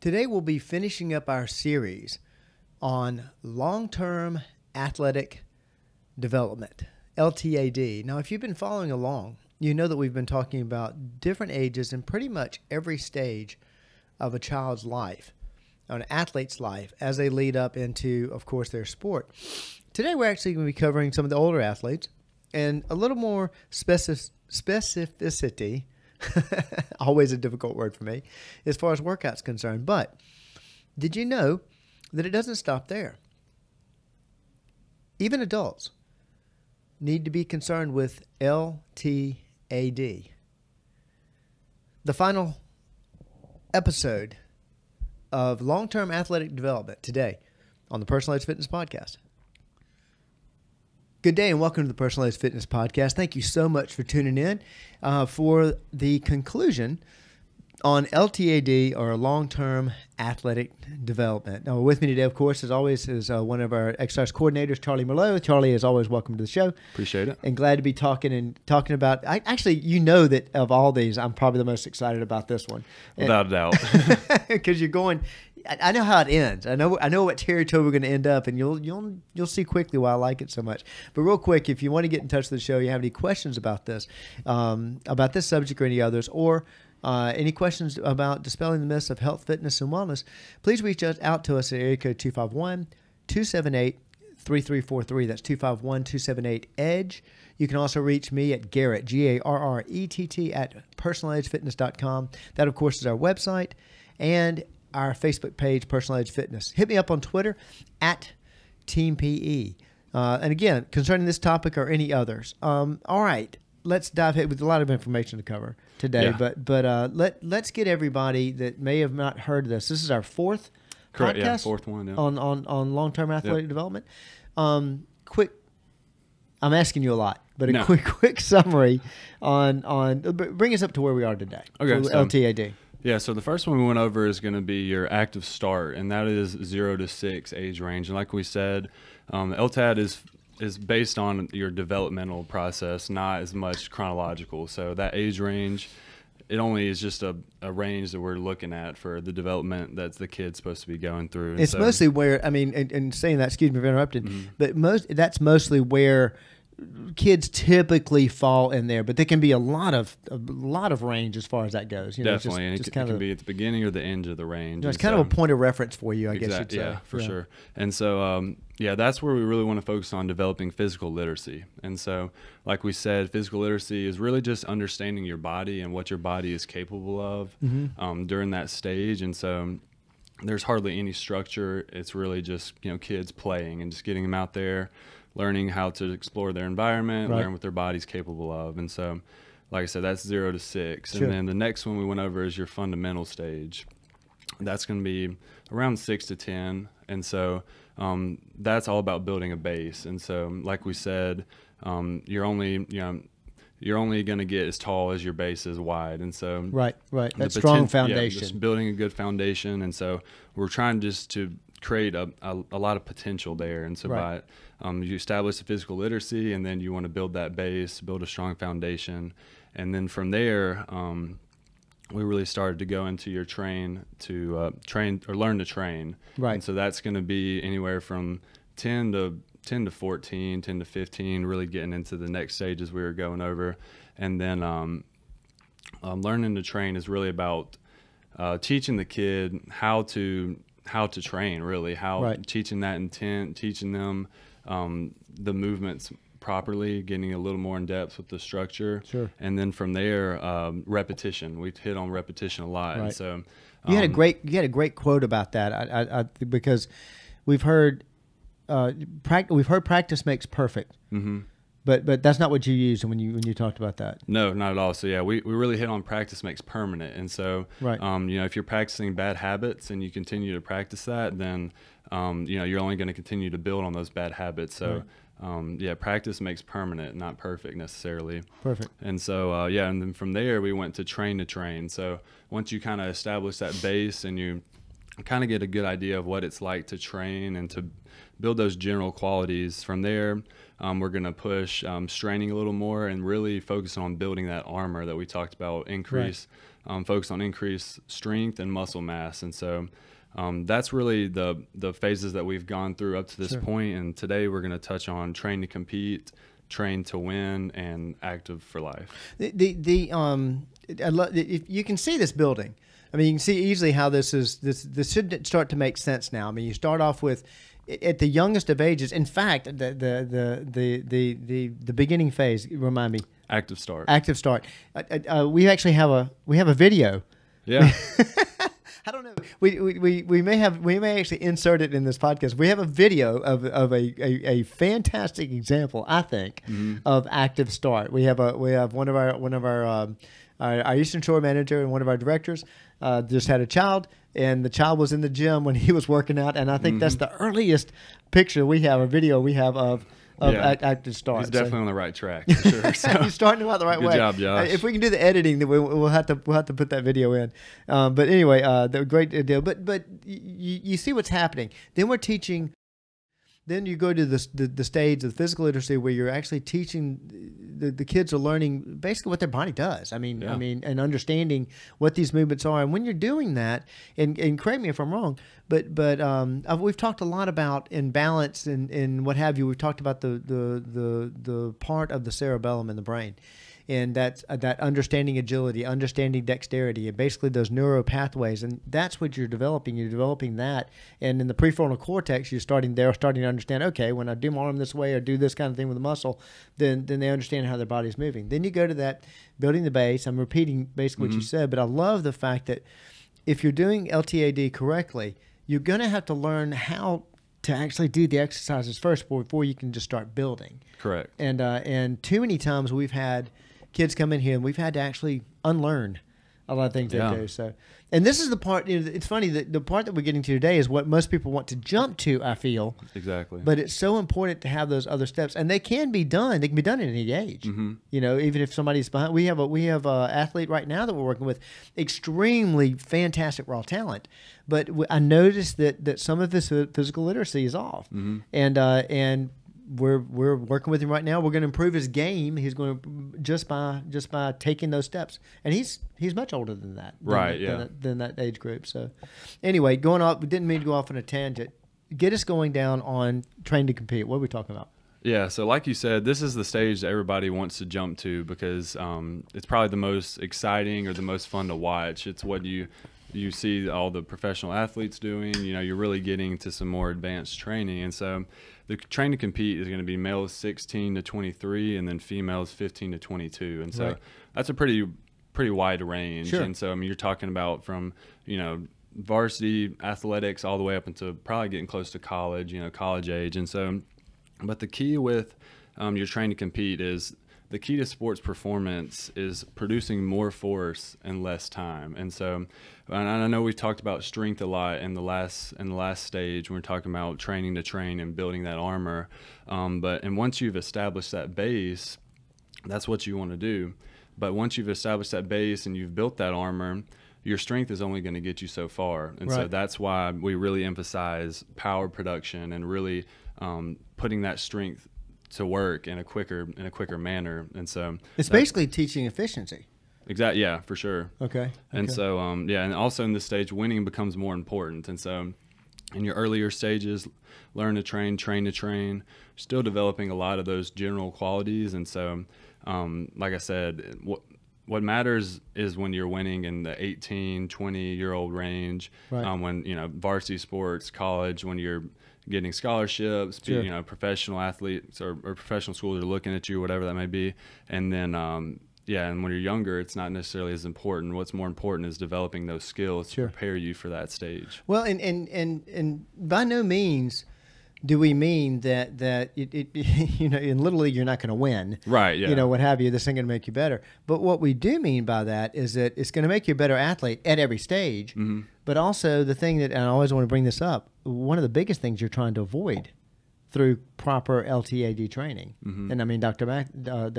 Today we'll be finishing up our series on long-term athletic development, LTAD. Now, if you've been following along, you know that we've been talking about different ages and pretty much every stage of a child's life, or an athlete's life, as they lead up into, of course, their sport. Today we're actually going to be covering some of the older athletes and a little more specificity, always a difficult word for me, as far as workout's concerned. But did you know that it doesn't stop there? Even adults need to be concerned with LTAD. The final episode of long-term athletic development today on the Personalized Fitness Podcast. Good day and welcome to the Personalized Fitness Podcast. Thank you so much for tuning in for the conclusion on LTAD, or long-term athletic development. Now, with me today, of course, as always, is one of our exercise coordinators, Charlie Merlot. Charlie, is always welcome to the show. Appreciate it. And glad to be talking about. Actually, you know that of all these, I'm probably the most excited about this one, without a doubt, because you're going. I know how it ends. I know what territory we're going to end up, and you'll see quickly why I like it so much. But real quick, if you want to get in touch with the show, you have any questions about this subject or any others, or any questions about dispelling the myths of health, fitness, and wellness, please reach out to us at area code 251-278-3343. That's 251-278-EDGE. You can also reach me at Garrett, Garrett, at personalizedfitness.com. That, of course, is our website and our Facebook page, Personalized Fitness. Hit me up on Twitter at TeamPE. And again, concerning this topic or any others. All right, let's dive in with a lot of information to cover today. Yeah. But let's get everybody that may have not heard this. This is our fourth correct, podcast, yeah, fourth one, yeah. on long-term athletic development. Quick, I'm asking you a lot, but a quick summary on bring us up to where we are today. Okay, for so LTAD. Yeah, so the first one we went over is going to be your active start, and that is 0 to 6 age range. And like we said, LTAD is based on your developmental process, not as much chronological. So that age range, it only is just a range that we're looking at for the development that the kid's supposed to be going through. And it's mostly where, I mean, and saying that, excuse me for interrupting, but that's mostly where kids typically fall in there, but there can be a lot of range as far as that goes. You know, definitely, and it can be at the beginning or the end of the range. You know, it's kind of a point of reference for you, I guess you'd say. Yeah, for sure. And so, that's where we really want to focus on developing physical literacy. And so, like we said, physical literacy is really just understanding your body and what your body is capable of during that stage. And so, there's hardly any structure. It's really just kids playing and just getting them out there, learning how to explore their environment, learn what their body's capable of. And so, like I said, that's 0 to 6. Sure. And then the next one we went over is your fundamental stage. That's going to be around 6 to 10. And so that's all about building a base. And so, like we said, you're only going to get as tall as your base is wide. And so right. That strong foundation. Just building a good foundation. And so we're trying just to create a lot of potential there. And so by you establish the physical literacy, and then you want to build that base, build a strong foundation. And then from there, we really started to go into your learn to train. Right. And so that's going to be anywhere from 10 to 14, 10 to 15, really getting into the next stages we were going over. And then learning to train is really about teaching the kid how to train, really, teaching that intent, teaching them the movements properly, getting a little more in depth with the structure. Sure. And then from there, repetition. We hit on repetition a lot. Right. And so you had a great quote about that. I because we've heard practice makes perfect. Mm-hmm. But that's not what you used when you talked about that. No, not at all. So we really hit on practice makes permanent. And so if you're practicing bad habits and you continue to practice that, then you're only going to continue to build on those bad habits. So practice makes permanent, not perfect necessarily. Perfect. And so and then from there we went to train. So once you kind of establish that base and you kind of get a good idea of what it's like to train and to build those general qualities. From there, we're going to push straining a little more and really focus on building that armor that we talked about, focus on increased strength and muscle mass. And so that's really the phases that we've gone through up to this point. And today we're going to touch on train to compete, train to win, and active for life. If you can see this building. I mean, you can see easily how this should start to make sense now. I mean, you start off with, at the youngest of ages. In fact, the beginning phase. Remind me. Active start. Active start. We actually have a video. Yeah. I don't know. We may actually insert it in this podcast. We have a video of a fantastic example, I think, of active start. We have one of our Eastern Shore manager and one of our directors just had a child, and the child was in the gym when he was working out, and I think that's the earliest picture we have, or video we have of active start. He's definitely on the right track, for sure. So. He's starting out the right way. Good job, Josh. If we can do the editing, then we'll have to put that video in. But anyway, the great deal. But you see what's happening. Then we're teaching. Then you go to the stage of physical literacy where you're actually teaching the kids are learning basically what their body does. I mean, and understanding what these movements are. And when you're doing that, and correct me if I'm wrong, but we've talked a lot about imbalance and what have you. We've talked about the part of the cerebellum in the brain. And that's that understanding agility, understanding dexterity, and basically those neuro pathways. And that's what you're developing. You're developing that. And in the prefrontal cortex, they're starting to understand, okay, when I do my arm this way or do this kind of thing with the muscle, then they understand how their body's moving. Then you go to that, building the base. I'm repeating basically what you said, but I love the fact that if you're doing LTAD correctly, you're going to have to learn how to actually do the exercises first before you can just start building. Correct. And too many times we've had kids come in here and we've had to actually unlearn a lot of things they do. So, and this is the part. It's funny that the part that we're getting to today is what most people want to jump to. I feel exactly, but it's so important to have those other steps, and they can be done. They can be done at any age. You know, even if somebody's behind. We have a athlete right now that we're working with, extremely fantastic raw talent, but I noticed that some of his physical literacy is off, and we're working with him right now. We're going to improve his game. He's going to just by taking those steps, and he's much older than that, than that age group. So, anyway, going off. We didn't mean to go off on a tangent. Get us going down on train to compete. What are we talking about? Yeah, so like you said, this is the stage that everybody wants to jump to because it's probably the most exciting or the most fun to watch. It's what you see all the professional athletes doing. You know, you're really getting to some more advanced training, and so the train to compete is going to be males 16 to 23 and then females 15 to 22. And so that's a pretty wide range. Sure. And so, I mean, you're talking about from, varsity athletics all the way up into probably getting close to college, college age. And so, but the key with your train to compete is the key to sports performance is producing more force in less time. And so, and I know we've talked about strength a lot in the last stage when we're talking about training to train and building that armor. But once you've established that base, that's what you want to do. But once you've established that base and you've built that armor, your strength is only going to get you so far. And so that's why we really emphasize power production and really putting that strength to work in a quicker manner. And so it's basically teaching efficiency. Exactly. Yeah, for sure. Okay. And so, and also in this stage, winning becomes more important. And so in your earlier stages, learn to train, still developing a lot of those general qualities. And so, like I said, what matters is when you're winning in the 18, 20-year-old range, when, varsity sports, college, when you're getting scholarships, professional athletes or professional schools are looking at you, whatever that may be. And then, and when you're younger, it's not necessarily as important. What's more important is developing those skills to prepare you for that stage. Well, and by no means do we mean that in Little League you're not going to win. Right, yeah. What have you. This ain't going to make you better. But what we do mean by that is that it's going to make you a better athlete at every stage. But also the thing that, and I always want to bring this up, one of the biggest things you're trying to avoid through proper LTAD training. Mm-hmm. And I mean, Dr. Mac, I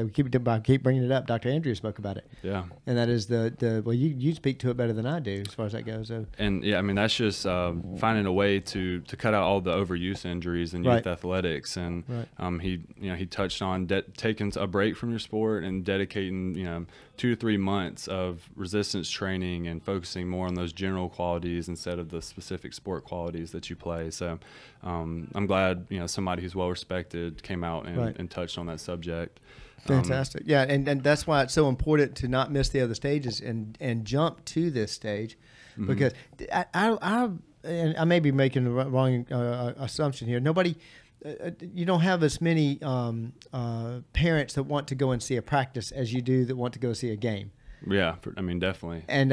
keep bringing it up. Dr. Andrew spoke about it. Yeah. And that is well, you speak to it better than I do as far as that goes. So. And yeah, I mean, that's just finding a way to cut out all the overuse injuries in youth athletics. And he touched on taking a break from your sport and dedicating 2 to 3 months of resistance training and focusing more on those general qualities instead of the specific sport qualities that you play. So I'm glad somebody who's well respected came out and touched on that subject. Fantastic. Yeah, and that's why it's so important to not miss the other stages and jump to this stage, because I may be making the wrong assumption here. You don't have as many parents that want to go and see a practice as you do that want to go see a game. Yeah, I mean, definitely. And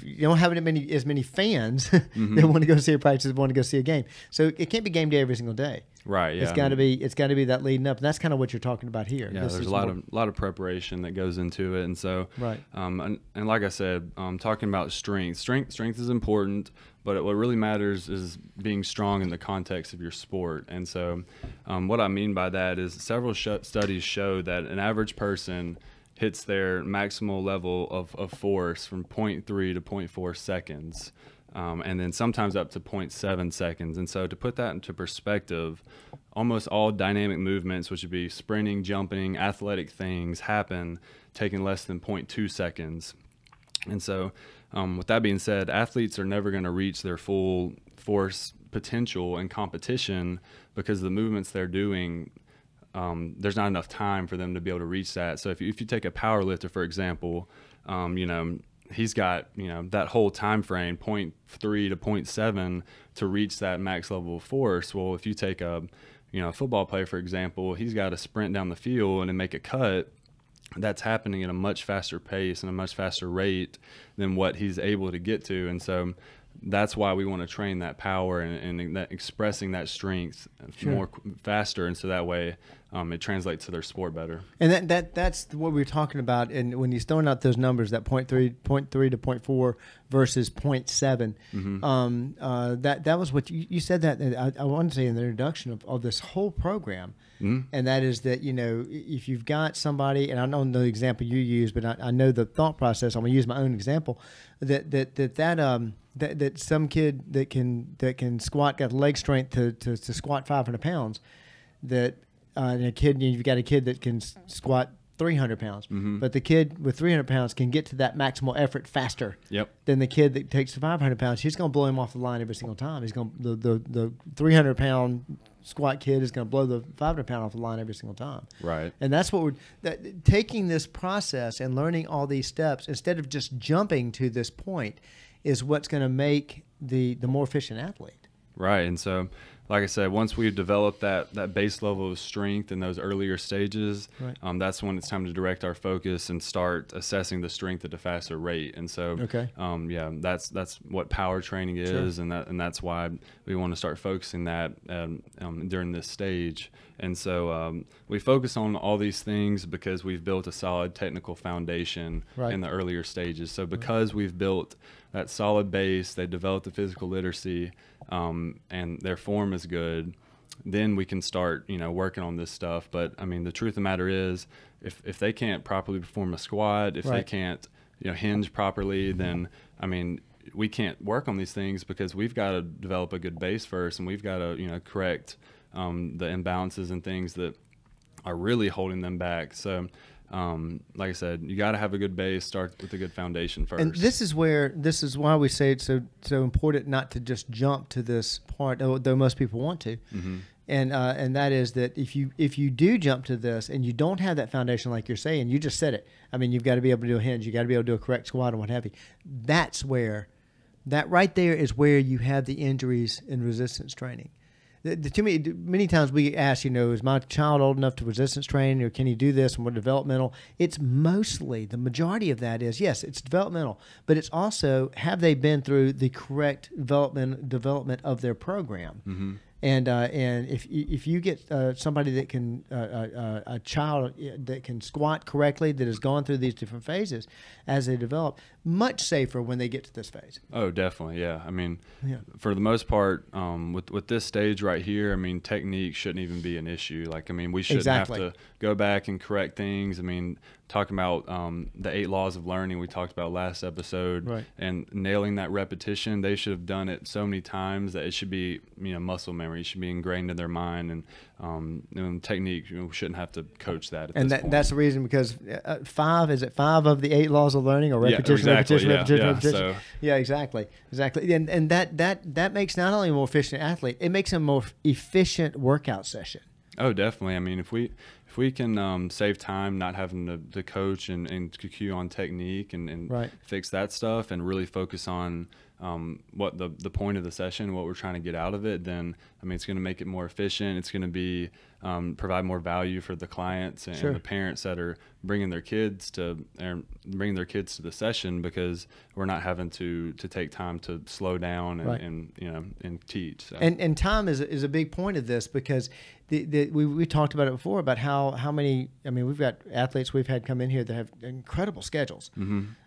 you don't have as many fans that want to go see a practice as want to go see a game. So it can't be game day every single day. Right. Yeah. It's got to be that leading up, and that's kind of what you're talking about here. Yeah, there's a lot of preparation that goes into it, and so and like I said, talking about strength is important, but what really matters is being strong in the context of your sport. And so, what I mean by that is several studies show that an average person hits their maximal level of force from 0.3 to 0.4 seconds, and then sometimes up to 0.7 seconds. And so to put that into perspective, almost all dynamic movements, which would be sprinting, jumping, athletic things, happen taking less than 0.2 seconds. And so with that being said, athletes are never going to reach their full force potential in competition because the movements they're doing, there's not enough time for them to be able to reach that. So if you take a power lifter, for example, he's got that whole time frame, 0.3 to 0.7, to reach that max level of force. Well, if you take a football player, for example, he's got to sprint down the field and make a cut. That's happening at a much faster pace and a much faster rate than what he's able to get to. And so that's why we want to train that power and that expressing that strength more faster, and so that way it translates to their sport better. And that's what we're talking about. And when he's throwing out those numbers, that 0.3 to 0.4 versus 0.7, that was what you said. That I wanted to say in the introduction of this whole program, and that is that if you've got somebody, and I don't know the example you use, but I know the thought process. I'm gonna use my own example. That some kid that can squat, got leg strength to squat 500 pounds, and you've got a kid that can squat 300 pounds, but the kid with 300 pounds can get to that maximal effort faster than the kid that takes 500 pounds. He's going to blow him off the line every single time. The 300 pound squat kid is going to blow the 500 pound off the line every single time. Right. And that's what taking this process and learning all these steps instead of just jumping to this point is what's going to make the more efficient athlete. Right. And so, like I said, once we've developed that base level of strength in those earlier stages, that's when it's time to direct our focus and start assessing the strength at a faster rate. And so, that's what power training is, and that's why we want to start focusing that during this stage. And so we focus on all these things because we've built a solid technical foundation in the earlier stages. So because we've built that solid base, they developed the physical literacy, and their form is good, then we can start working on this stuff. But I mean, the truth of the matter is, if they can't properly perform a squat, if they can't hinge properly, then I mean, we can't work on these things because we've got to develop a good base first, and we've got to correct the imbalances and things that are really holding them back. So like I said, you got to have a good base, start with a good foundation first. And this is why we say it's so important not to just jump to this part, though most people want to. And that is that if you do jump to this and you don't have that foundation, like you're saying, you just said it. I mean, you've got to be able to do a hinge, you got to be able to do a correct squat and what have you. That right there is where you have the injuries in resistance training. Many times we ask, is my child old enough to resistance train, or can he do this, and what developmental? It's mostly, the majority of that is, yes, it's developmental, but it's also, have they been through the correct development of their program? And if you get somebody that can a child that can squat correctly, that has gone through these different phases as they develop, much safer when they get to this phase. Oh, definitely, yeah. I mean, for the most part, with this stage right here, I mean, technique shouldn't even be an issue. Like, I mean, we shouldn't have to go back and correct things. I mean, talking about the 8 laws of learning we talked about last episode, and nailing that repetition, they should have done it so many times that it should be, muscle memory. It should be ingrained in their mind, and technique, we shouldn't have to coach that at this point. That's the reason, because 5 of the 8 laws of learning, or repetition, repetition. So. Yeah, exactly. And that makes not only a more efficient athlete, it makes a more efficient workout session. Oh, definitely. I mean, if we can save time not having to coach and cue on technique and fix that stuff, and really focus on what the point of the session, what we're trying to get out of it, then I mean, it's going to make it more efficient. It's going to be provide more value for the clients and the parents that are bringing their kids to the session, because we're not having to take time to slow down and teach. So. And time is a big point of this, because we talked about it before, about how many, I mean, we've got athletes we've had come in here that have incredible schedules,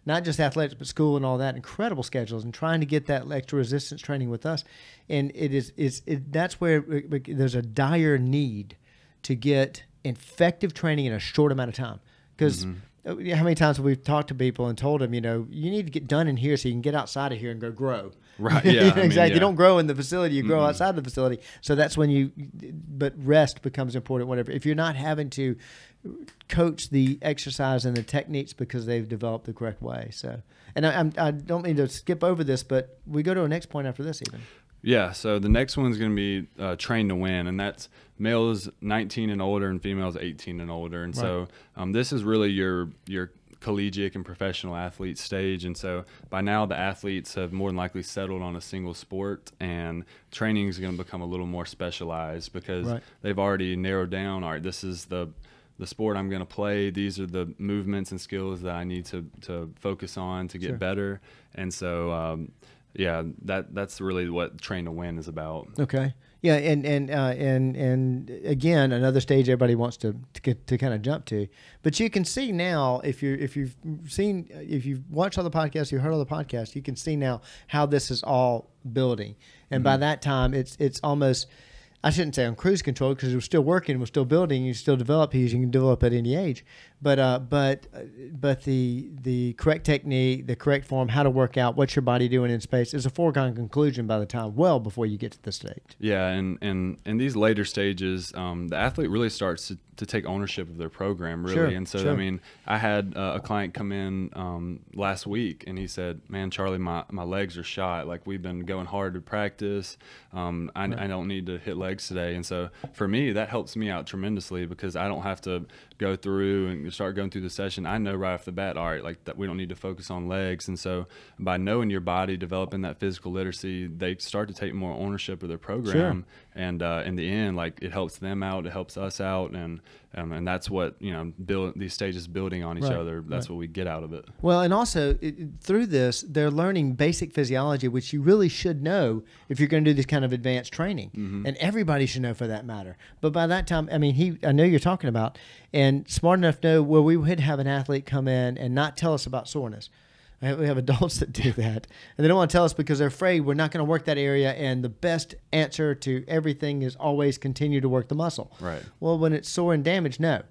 not just athletics, but school and all that, incredible schedules, and trying to get that extra resistance training with us. And that's where there's a dire need to get effective training in a short amount of time. Because how many times have we talked to people and told them, you need to get done in here so you can get outside of here and go grow. Right. Yeah. Exactly. You don't grow in the facility, you grow outside the facility. So that's when but rest becomes important, whatever. If you're not having to coach the exercise and the techniques because they've developed the correct way. So, and I don't mean to skip over this, but we go to our next point after this even. Yeah, so the next one's going to be train to win, and that's males 19 and older and females 18 and older. And so this is really your collegiate and professional athlete stage. And so by now the athletes have more than likely settled on a single sport, and training is going to become a little more specialized, because they've already narrowed down, all right, this is the sport I'm going to play. These are the movements and skills that I need to focus on to get better. And so that's really what Train to Win is about. Okay. Yeah, and again, another stage everybody wants to kind of jump to. But you can see now, if you've watched all the podcasts, you heard all the podcasts, you can see now how this is all building. And by that time, it's almost, I shouldn't say on cruise control, because we're still working, we're still building, you still develop these, you can develop at any age. But the correct technique, the correct form, how to work out, what's your body doing in space, is a foregone conclusion by the time, well before you get to this stage. Yeah, and in these later stages, the athlete really starts to take ownership of their program, really. And so, I mean, I had a client come in last week, and he said, man, Charlie, my legs are shot. Like, we've been going hard to practice. I don't need to hit legs today. And so for me, that helps me out tremendously, because I don't have to go through and start going through the session. I know right off the bat, all right, like that, we don't need to focus on legs. And so by knowing your body, developing that physical literacy, they start to take more ownership of their program. And in the end, like, it helps them out, it helps us out, and that's what, these stages building on each other. That's what we get out of it. Well, and also through this, they're learning basic physiology, which you really should know if you're going to do this kind of advanced training, and everybody should know for that matter. But by that time, I mean, I know you're talking about, and smart enough to know where we would have an athlete come in and not tell us about soreness. We have adults that do that, and they don't want to tell us because they're afraid we're not going to work that area, and the best answer to everything is always continue to work the muscle. Right. Well, when it's sore and damaged, no.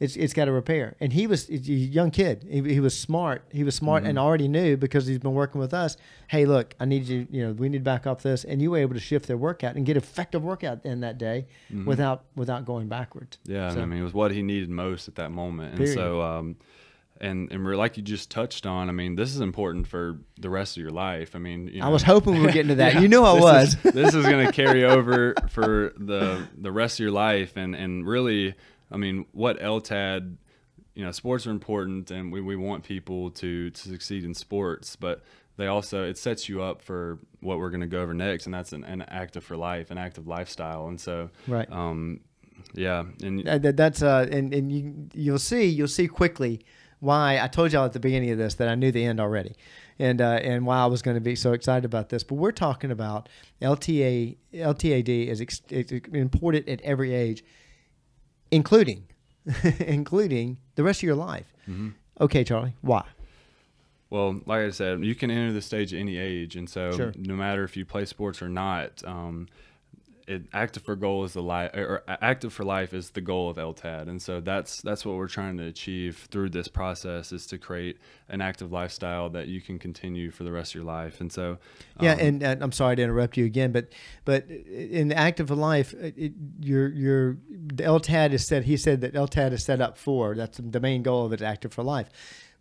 It's got to repair. And he's a young kid. He was smart. He was smart and already knew, because he's been working with us, hey, look, I need you, we need to back off this. And you were able to shift their workout and get effective workout in that day without going backwards. Yeah, so, I mean, it was what he needed most at that moment. And so and like you just touched on, I mean, this is important for the rest of your life. I mean, I was hoping we were getting to that. Yeah, I was. This is going to carry over for the rest of your life. And really, I mean, what LTAD, sports are important, and we want people to succeed in sports, but they also, it sets you up for what we're going to go over next, and that's an active for life, an active lifestyle. And so, yeah, and that's and you'll see quickly why I told y'all at the beginning of this that I knew the end already, and why I was going to be so excited about this. But we're talking about LTAD is it's important at every age, including the rest of your life. Mm-hmm. Okay, Charlie, why? Well, like I said, you can enter the stage at any age, and so Sure. no matter if you play sports or not, active for goal is active for life is the goal of LTAD, and so that's what we're trying to achieve through this process, is to create an active lifestyle that you can continue for the rest of your life. And so and I'm sorry to interrupt you again, but in the active for life, the LTAD is set. He said that LTAD is set up for, that's the main goal of it, active for life.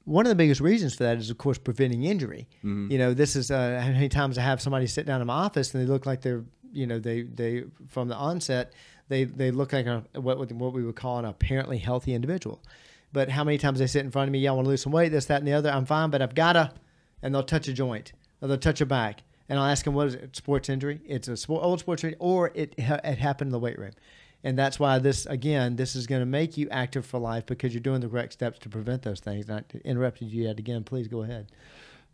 One of the biggest reasons for that is, of course, preventing injury. Mm-hmm. This is how many times I have somebody sit down in my office and they look like they're, they from the onset, they look like what we would call an apparently healthy individual. But how many times they sit in front of me, I want to lose some weight, this, that, and the other. I'm fine, but I've gotta, and they'll touch a joint, or they'll touch a back, and I'll ask them, what is it? Sports injury? It's old sports injury, or it happened in the weight room. And that's why this is going to make you active for life, because you're doing the correct steps to prevent those things. And I interrupted you yet again. Please go ahead.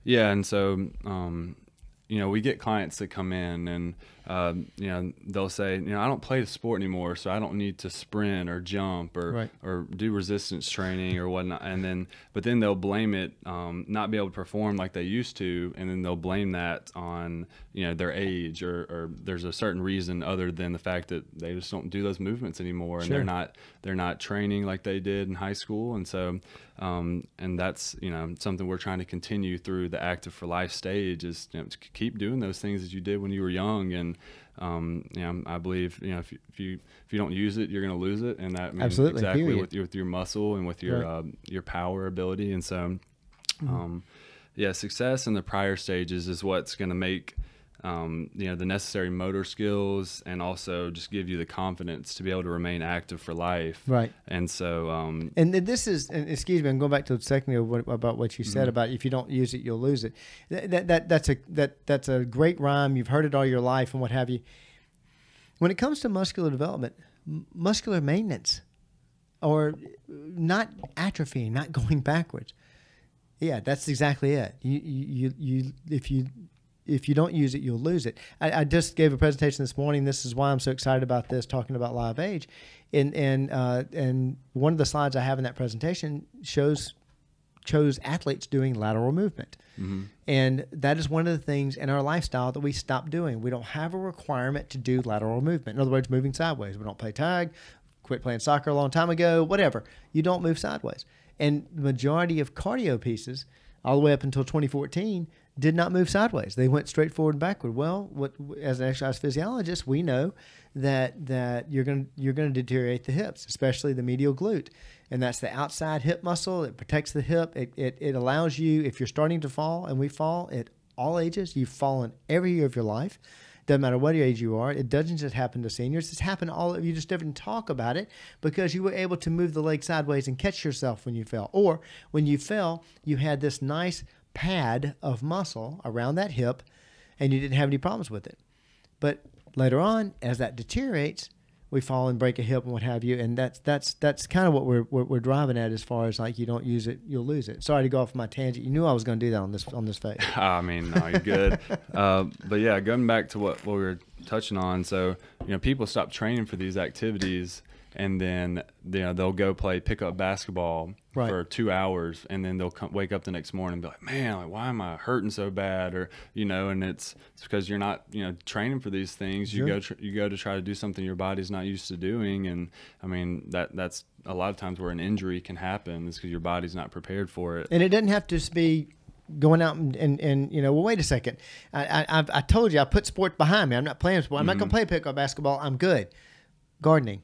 Yeah, and so we get clients that come in and they'll say, I don't play the sport anymore, so I don't need to sprint or jump or do resistance training or whatnot. But then they'll blame it, not be able to perform like they used to, and then they'll blame that on their age or there's a certain reason other than the fact that they just don't do those movements anymore, and Sure. they're not training like they did in high school. And so and that's something we're trying to continue through the active for life stage, is to keep doing those things that you did when you were young. And I believe if you don't use it, you're going to lose it, and that means Absolutely. exactly Period. with your muscle and with your power ability. And so success in the prior stages is what's going to make the necessary motor skills, and also just give you the confidence to be able to remain active for life. Right. And so and this is, and excuse me, I'm going back to the second about what you said Mm-hmm. about if you don't use it, you'll lose it. That's a great rhyme. You've heard it all your life and what have you. When it comes to muscular development, muscular maintenance, or not atrophying, not going backwards. Yeah, that's exactly it. If you don't use it, you'll lose it. I just gave a presentation this morning. This is why I'm so excited about this, talking about live age. And one of the slides I have in that presentation shows athletes doing lateral movement. Mm-hmm. And that is one of the things in our lifestyle that we stopped doing. We don't have a requirement to do lateral movement. In other words, moving sideways. We don't play tag, quit playing soccer a long time ago, whatever. You don't move sideways. And the majority of cardio pieces, all the way up until 2014, did not move sideways. They went straight forward and backward. Well, as an exercise physiologist, we know that you're going to deteriorate the hips, especially the medial glute, and that's the outside hip muscle. It protects the hip. It allows you, if you're starting to fall, and we fall at all ages. You've fallen every year of your life. Doesn't matter what age you are. It doesn't just happen to seniors. It's happened to all of you. Just didn't talk about it because you were able to move the leg sideways and catch yourself when you fell. Or when you fell, you had this nice pad of muscle around that hip and you didn't have any problems with it. But later on, as that deteriorates, we fall and break a hip and what have you. And that's kind of what we're driving at, as far as like, you don't use it, you'll lose it. Sorry to go off my tangent. You knew I was going to do that on this phase. I mean, no, you're good. But yeah, going back to what we were touching on. So, people stop training for these activities, and then they'll go play pickup basketball for 2 hours, and then they'll wake up the next morning and be like, man, like, why am I hurting so bad? Or and it's because you're not training for these things. Sure. You go to try to do something your body's not used to doing, and I mean that's a lot of times where an injury can happen, is because your body's not prepared for it. And it doesn't have to be going out and well, wait a second. I told you I put sports behind me. I'm not playing sport. I'm not going to play pickup basketball. I'm good. Gardening.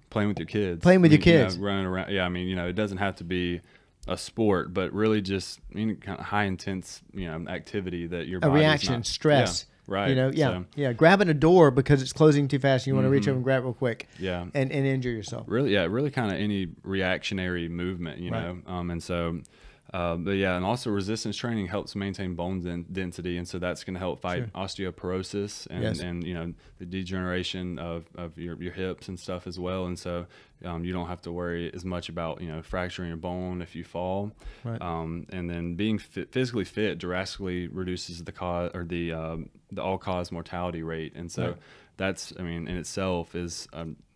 Playing with your kids. Playing with your kids. Running around. Yeah, I mean, it doesn't have to be a sport, but really just kind of high intense, activity that your body's reaction, stress. Yeah, right. So, grabbing a door because it's closing too fast. And you want to reach over and grab it real quick. Yeah. And injure yourself. Really kind of any reactionary movement, Right. And so But yeah, and also resistance training helps maintain bone density, and so that's going to help fight osteoporosis and you know, the degeneration of your hips and stuff as well. And so you don't have to worry as much about, you know, fracturing your bone if you fall. Right. And then being physically fit drastically reduces the cause or the all-cause mortality rate, and so that's, I mean, in itself is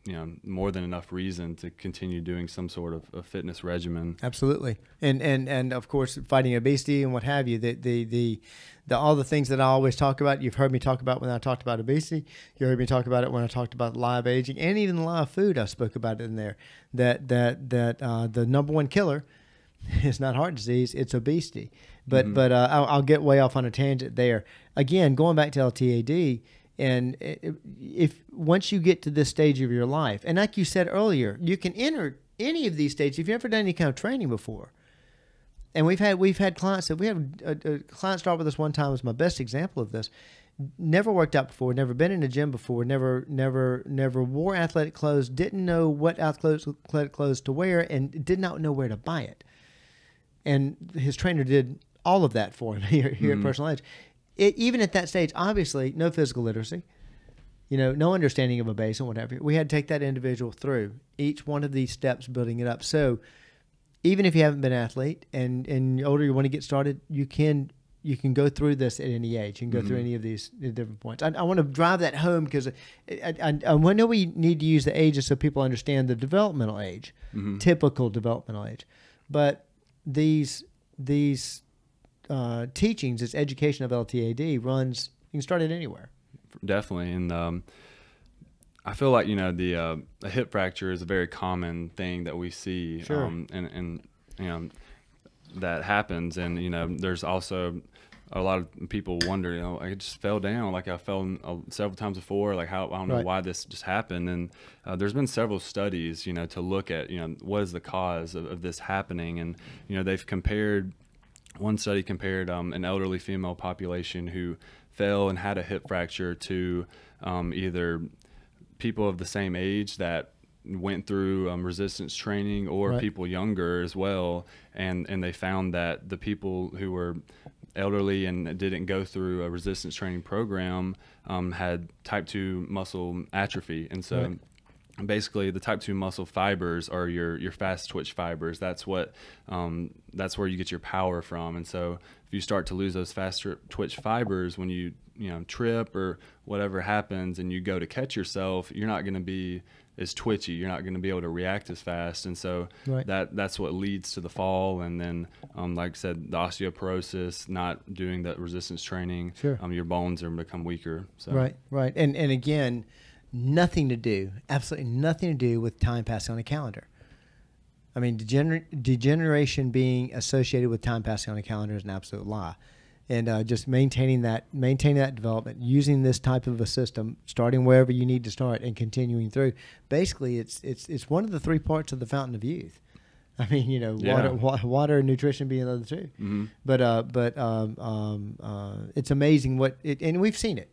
you know, more than enough reason to continue doing some sort of a fitness regimen. Absolutely. And of course, fighting obesity and what have you, the all the things that I always talk about, you've heard me talk about when I talked about obesity, you heard me talk about it when I talked about live aging, and even live food, I spoke about it in there, that the number one killer is not heart disease, it's obesity. But I'll get way off on a tangent there. Again, going back to LTAD, and if once you get to this stage of your life, and like you said earlier, you can enter any of these stages if you've never done any kind of training before. And we've had clients that we had a client start with us one time, was my best example of this. Never worked out before, never been in a gym before, never wore athletic clothes, didn't know what athletic clothes to wear, and did not know where to buy it. And his trainer did all of that for him here at Personal Edge. Even at that stage, obviously, no physical literacy, you know, no understanding of a base and whatever. We had to take that individual through each one of these steps, building it up. So even if you haven't been an athlete and older, you want to get started, you can go through this at any age. You can go through any of these different points. I want to drive that home because I know we need to use the ages so people understand the developmental age, typical developmental age. But these teachings, this education of LTAD runs, you can start it anywhere. Definitely. And I feel like, you know, a hip fracture is a very common thing that we see. Sure. And you know, that happens. And, you know, there's also a lot of people wonder, you know, I just fell down, like I fell several times before, like how, I don't know why this just happened. And there's been several studies, you know, to look at, you know, what is the cause of this happening. And, you know, they've compared, one study compared an elderly female population who fell and had a hip fracture to either people of the same age that went through resistance training or people younger as well. And they found that the people who were elderly and didn't go through a resistance training program had type 2 muscle atrophy. And so basically the type 2 muscle fibers are your fast twitch fibers. That's what that's where you get your power from. And so if you start to lose those fast twitch fibers when you know, trip or whatever happens and you go to catch yourself, you're not going to be as twitchy, you're not going to be able to react as fast. And so that's what leads to the fall. And then like I said, the osteoporosis, not doing that resistance training, your bones are become weaker. So right. And again, nothing to do, absolutely nothing to do with time passing on a calendar. I mean, degeneration being associated with time passing on a calendar is an absolute lie. And just maintaining that development, using this type of a system, starting wherever you need to start and continuing through. Basically, it's one of the three parts of the fountain of youth. I mean, you know, water and nutrition being the other two. But it's amazing and we've seen it.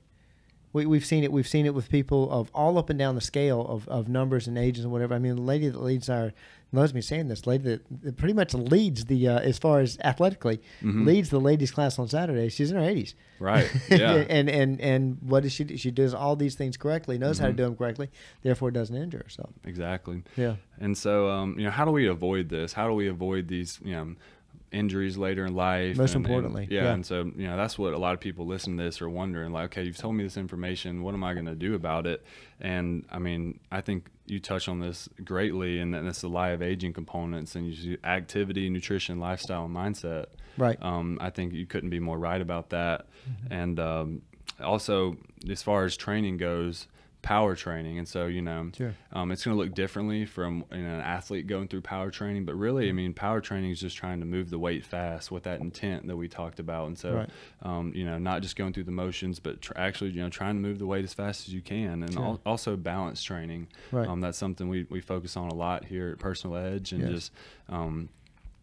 We've seen it. We've seen it with people of all up and down the scale of numbers and ages and whatever. I mean, the lady that leads loves me saying this, lady that pretty much leads the, as far as athletically, leads the ladies class on Saturday. She's in her 80s. Right. Yeah. and what does she do? She does all these things correctly, knows how to do them correctly, therefore doesn't injure herself. Exactly. Yeah. And so, you know, how do we avoid this? How do we avoid these, you know, injuries later in life? Most importantly. And so, you know, that's what a lot of people listening to this are wondering, like, okay, you've told me this information, what am I going to do about it? And I mean, I think you touch on this greatly, and that's the live aging components, and you activity, nutrition, lifestyle, and mindset. Right. I think you couldn't be more right about that. And also, as far as training goes, power training. And so, you know, it's going to look differently from, you know, an athlete going through power training, but really, I mean, power training is just trying to move the weight fast with that intent that we talked about. And so, you know, not just going through the motions, but actually, you know, trying to move the weight as fast as you can. And also balance training. That's something we focus on a lot here at Personal Edge, and just,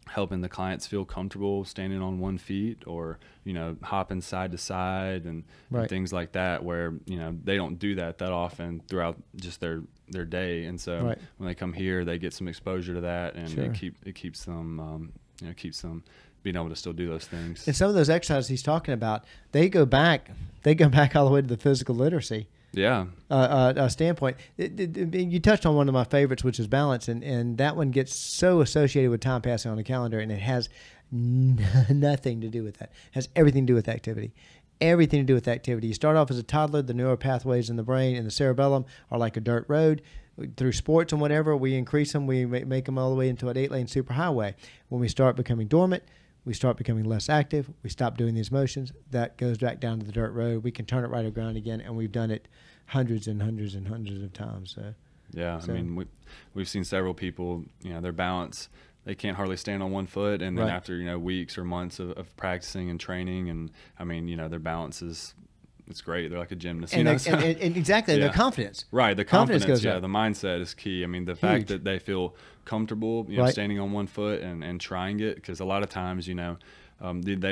helping the clients feel comfortable standing on 1 feet, or, you know, hopping side to side and things like that, where, you know, they don't do that often throughout just their day. And so when they come here, they get some exposure to that, and it keeps them, keeps them being able to still do those things. And some of those exercises he's talking about, they go back all the way to the physical literacy. Yeah. Standpoint. You touched on one of my favorites, which is balance, and that one gets so associated with time passing on the calendar, and it has nothing to do with that. It has everything to do with activity. Everything to do with activity. You start off as a toddler, the neural pathways in the brain and the cerebellum are like a dirt road. Through sports and whatever, we increase them, we make them all the way into an 8-lane superhighway. When we start becoming dormant, we start becoming less active, we stop doing these motions, that goes back down to the dirt road. We can turn it right around again, and we've done it hundreds and hundreds and hundreds of times. I mean, we've seen several people, their balance, they can't hardly stand on one foot, and then right. after weeks or months of practicing and training, and I mean their balance it's great. They're like a gymnast, and exactly, yeah. Their confidence, right? The confidence goes yeah, up. The mindset is key. I mean, the Huge. fact that they feel comfortable, right. standing on one foot and trying it, because a lot of times, they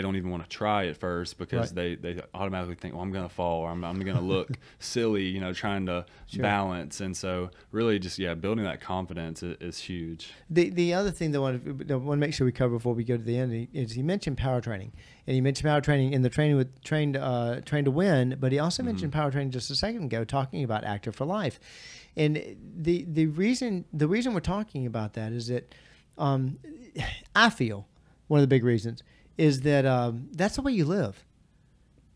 don't even want to try at first because right. they automatically think, well, I'm going to fall, or I'm going to look silly, trying to sure. balance. And so really just, building that confidence is huge. The other thing that I want to make sure we cover before we go to the end is he mentioned power training. And he mentioned power training in the training with train to win, but he also mentioned power training just a second ago, talking about Active for Life. And the reason we're talking about that is that I feel one of the big reasons is that that's the way you live.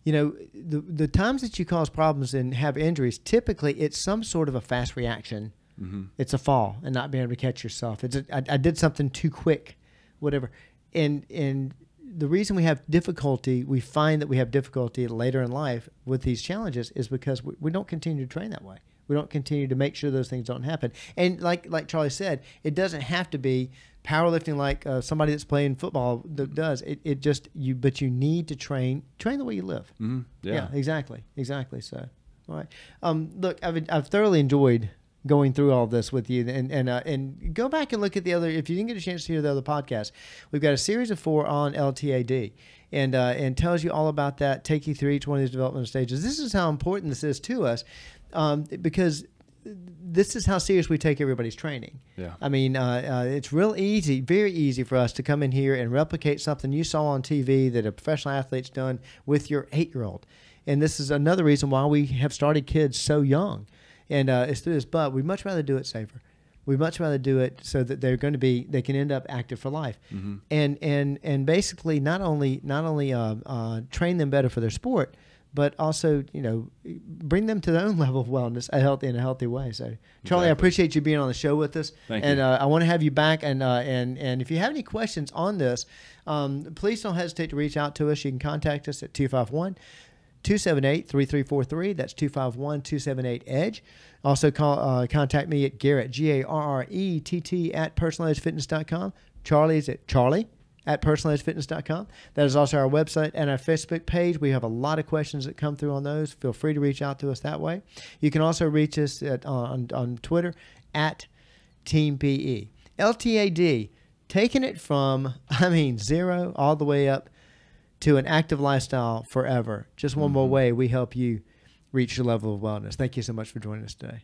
The times that you cause problems and have injuries, typically it's some sort of a fast reaction. Mm-hmm. It's a fall and not being able to catch yourself. I did something too quick, whatever. And the reason we have difficulty, we find that we have difficulty later in life with these challenges, is because we don't continue to train that way. We don't continue to make sure those things don't happen. And like Charlie said, it doesn't have to be powerlifting like somebody that's playing football that does. But you need to train the way you live. Mm-hmm. Yeah, exactly. So, all right. Look, I've thoroughly enjoyed going through all this with you, and go back and look at the other. If you didn't get a chance to hear the other podcast, we've got a series of 4 on LTAD, and tells you all about that. Take you through each one of these developmental stages. This is how important this is to us, because this is how serious we take everybody's training. Yeah. I mean, it's real easy, very easy for us to come in here and replicate something you saw on TV that a professional athlete's done with your 8-year-old. And this is another reason why we have started kids so young. And it's through this, but we'd much rather do it safer. We'd much rather do it so that they can end up active for life. Mm-hmm. And basically not only train them better for their sport, but also, bring them to their own level of wellness, in a healthy way. So, Charlie, exactly. I appreciate you being on the show with us. Thank you. And I want to have you back. And if you have any questions on this, please don't hesitate to reach out to us. You can contact us at 251-278-3343. That's 251-278-EDGE. Also contact me at Garrett, GARRETT, at personalizedfitness.com. Charlie's at Charlie at personalizedfitness.com. That is also our website and our Facebook page. We have a lot of questions that come through on those. Feel free to reach out to us that way. You can also reach us on Twitter at Team PE. LTAD, taking it from, 0 all the way up to an active lifestyle forever. Just one more way we help you reach your level of wellness. Thank you so much for joining us today.